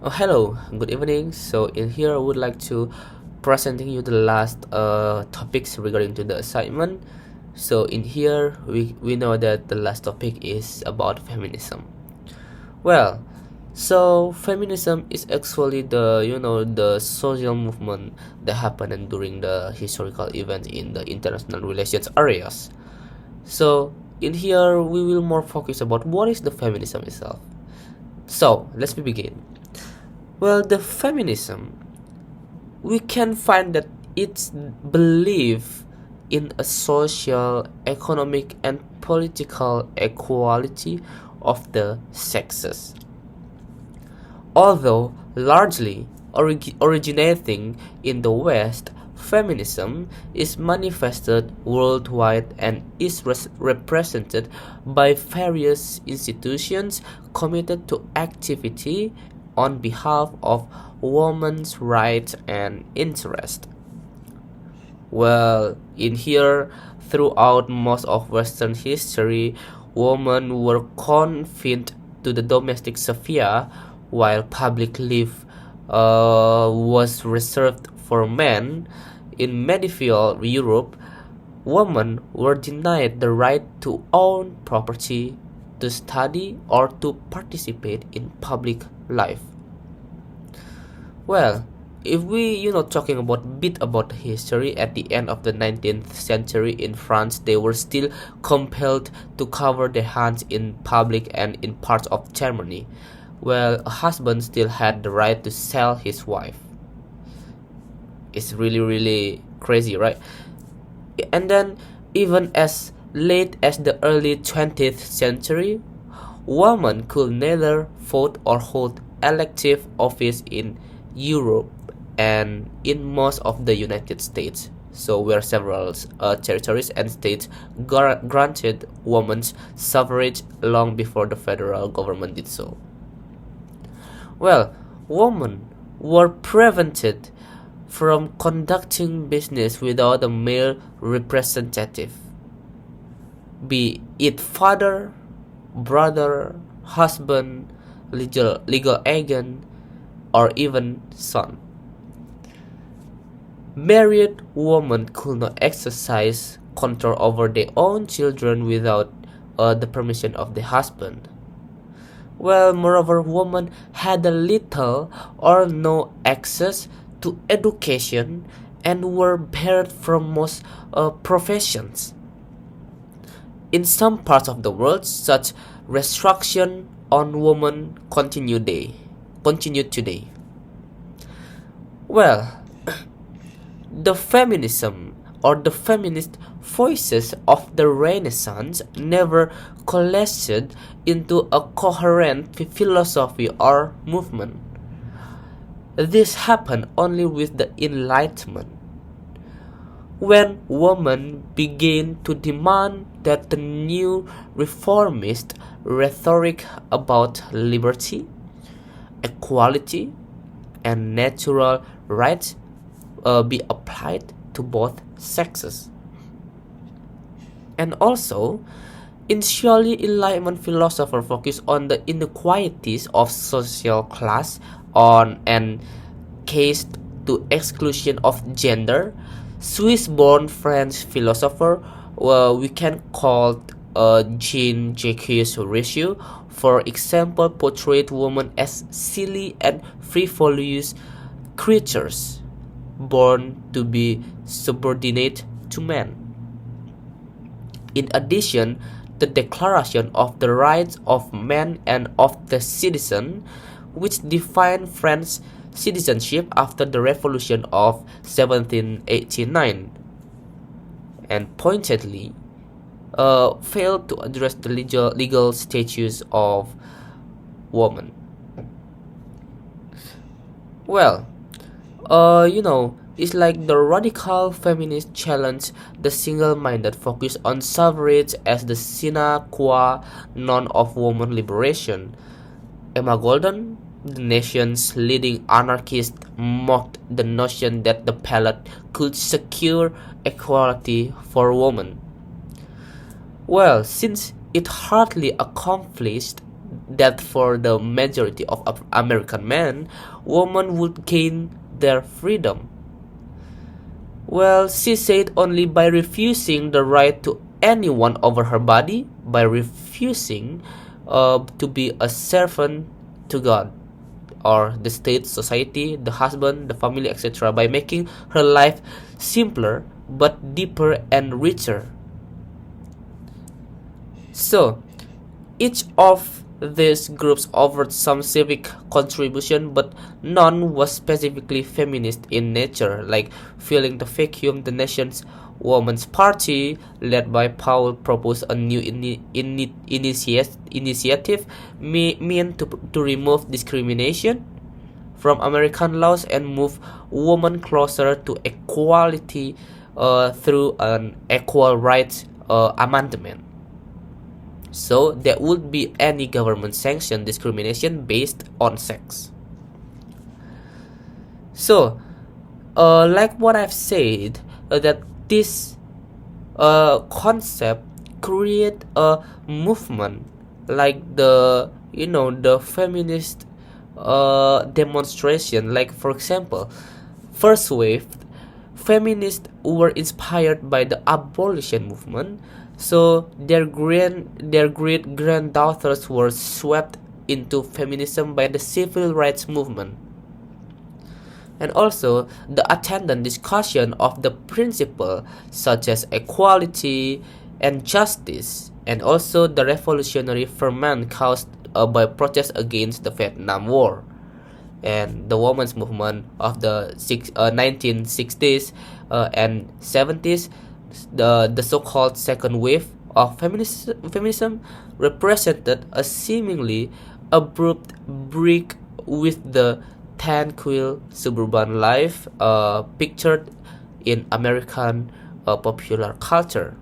Hello, good evening. So in here, I would like to presenting you the last topics regarding to the assignment. So in here, we know that the last topic is about feminism. Well, so feminism is actually the social movement that happened during the historical events in the international relations areas. So in here, we will more focus about what is the feminism itself. So let's begin. Well, the feminism, we can find that its belief in a social, economic, and political equality of the sexes. Although largely originating in the West, feminism is manifested worldwide and is represented by various institutions committed to activity on behalf of women's rights and interests. Well, in here, throughout most of Western history, women were confined to the domestic sphere while public life was reserved for men. In medieval Europe, women were denied the right to own property, to study, or to participate in public life. Well, if we talking about bit about history, at the end of the 19th century in France, they were still compelled to cover their hands in public, and in parts of Germany, well, a husband still had the right to sell his wife. It's really crazy, right? And then even as late as the early 20th century, women could neither vote or hold elective office in Europe and in most of the United States. So where several territories and states granted women's suffrage long before the federal government did so. Well, women were prevented from conducting business without a male representative, be it father, brother, husband, legal agent, or even son. Married women could not exercise control over their own children without the permission of the husband. Well, moreover, women had a little or no access to education and were barred from most professions. In some parts of the world, such restriction on women continue today. Well, the feminism or the feminist voices of the Renaissance never coalesced into a coherent philosophy or movement. This happened only with the Enlightenment, when women began to demand that the new reformist rhetoric about liberty, equality, and natural rights be applied to both sexes. And also, initially Enlightenment philosophers focused on the inequalities of social class on and case to exclusion of gender. Swiss-born French philosopher, we can call Jean-Jacques Rousseau, for example, portrayed women as silly and frivolous creatures born to be subordinate to men. In addition, the Declaration of the Rights of Man and of the Citizen, which defined French citizenship after the Revolution of 1789, and pointedly failed to address the legal status of women. Well, it's like the radical feminist challenge the single-minded focus on suffrage as the sine qua non of women liberation. Emma Goldman, the nation's leading anarchist, mocked the notion that the ballot could secure equality for women. Well, since it hardly accomplished that for the majority of American men, women would gain their freedom. Well, she said only by refusing the right to anyone over her body, by refusing to be a servant to God or the state, society, the husband, the family, etc., by making her life simpler but deeper and richer. So, each of these groups offered some civic contribution, but none was specifically feminist in nature, like filling the vacuum. The nation's Women's Party, led by Powell, proposed a new initiative meant to remove discrimination from American laws and move women closer to equality through an Equal Rights Amendment. So there would be any government sanctioned discrimination based on sex. So, like what I've said, that this concept create a movement like the feminist demonstration. Like for example, first wave feminists were inspired by the abolition movement, so their great granddaughters were swept into feminism by the civil rights movement. And also the attendant discussion of the principle such as equality and justice, and also the revolutionary ferment caused by protests against the Vietnam War and the women's movement of the 1960s and 70s. The so-called second wave of feminism represented a seemingly abrupt break with the tranquil suburban life pictured in American popular culture.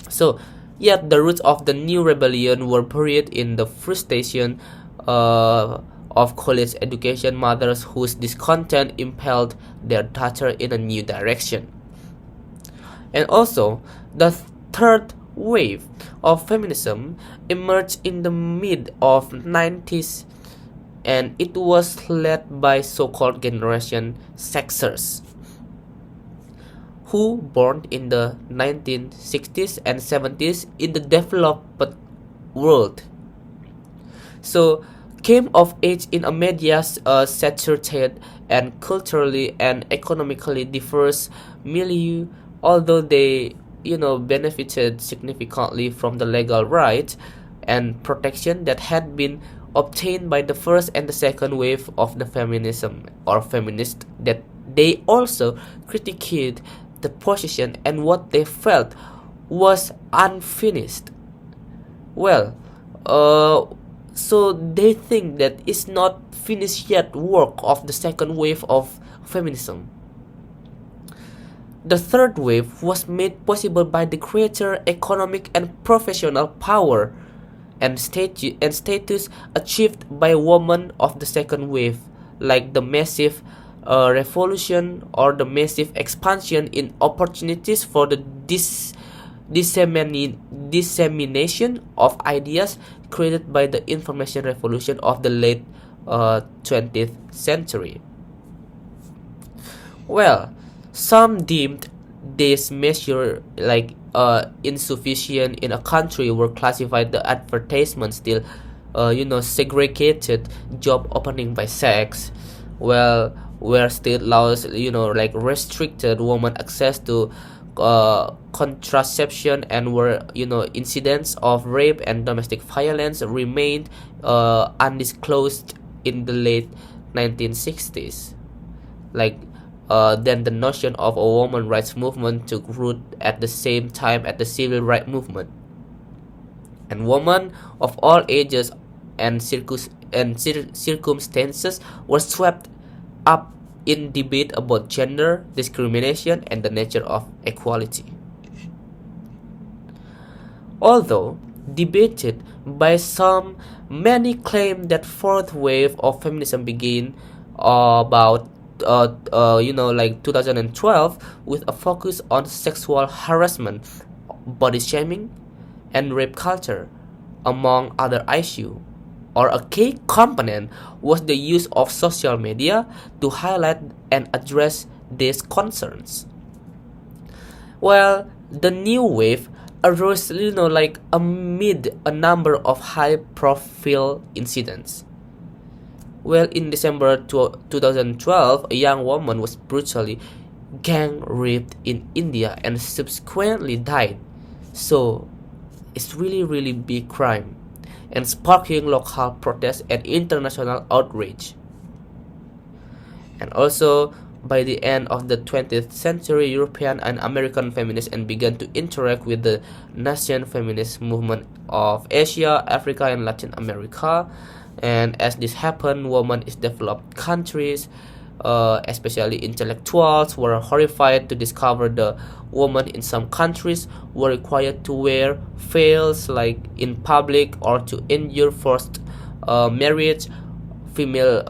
So, yet the roots of the new rebellion were buried in the frustration of college education mothers whose discontent impelled their daughter in a new direction. And also, the third wave of feminism emerged in the mid of 90s, and it was led by so-called generation Xers, who born in the 1960s and 70s in the developed world. So came of age in a media saturated and culturally and economically diverse milieu, although they benefited significantly from the legal rights and protection that had been obtained by the first and the second wave of the feminism or feminist, that they also critiqued the position and what they felt was unfinished. Well, so they think that it's not finished yet work of the second wave of feminism. The third wave was made possible by the greater economic and professional power and status achieved by women of the second wave, like the massive revolution or the massive expansion in opportunities for the dissemination of ideas created by the information revolution of the late 20th century. Well, some deemed this measure like insufficient in a country where classified the advertisement still segregated job opening by sex, well, where state laws like restricted women access to contraception, and where incidents of rape and domestic violence remained undisclosed in the late 1960s. Like then the notion of a woman rights movement took root at the same time as the civil rights movement, and women of all ages and circumstances were swept up in debate about gender discrimination and the nature of equality. Although debated by some, many claim that fourth wave of feminism began about 2012 with a focus on sexual harassment, body shaming, and rape culture, among other issues, or a key component was the use of social media to highlight and address these concerns. Well, the new wave arose, like amid a number of high-profile incidents. Well, in December 2012, a young woman was brutally gang raped in India and subsequently died. So, it's really big crime and sparking local protests and international outrage. And also, by the end of the 20th century, European and American feminists and began to interact with the nascent feminist movement of Asia, Africa, and Latin America. And as this happened, women in developed countries, especially intellectuals, were horrified to discover the women in some countries were required to wear veils like in public or to endure forced marriage, female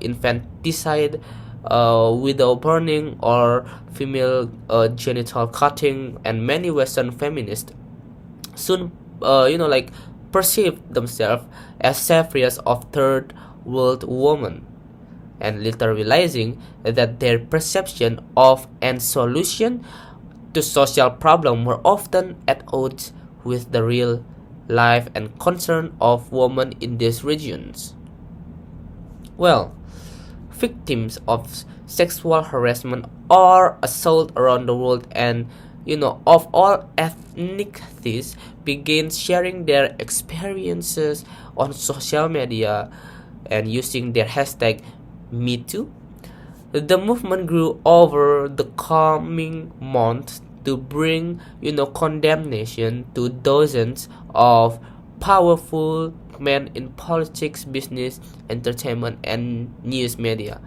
infanticide, widow burning, or female genital cutting. And many Western feminists soon perceived themselves as saviors of third world women, and later realizing that their perception of and solution to social problems were often at odds with the real life and concern of women in these regions. Well, victims of sexual harassment or assault around the world and of all ethnicities began sharing their experiences on social media and using their hashtag #MeToo. The movement grew over the coming months to bring condemnation to dozens of powerful men in politics, business, entertainment, and news media.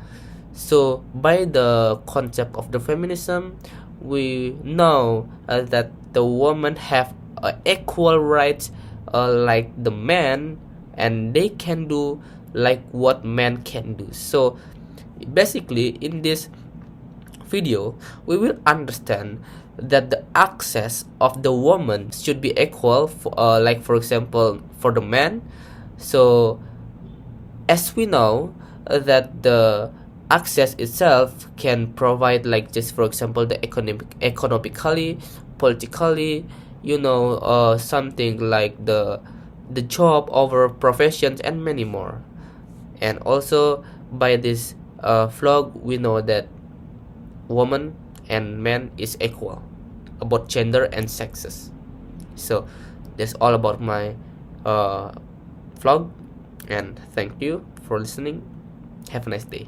So by the concept of the feminism, we know that the women have equal rights like the men, and they can do like what men can do. So basically, in this video, we will understand that the access of the woman should be equal like for example for the men. So as we know that the access itself can provide like just for example the economically, politically, something like the job over professions and many more. And also by this vlog we know that woman and man is equal about gender and sexes. So that's all about my vlog, and thank you for listening. Have a nice day.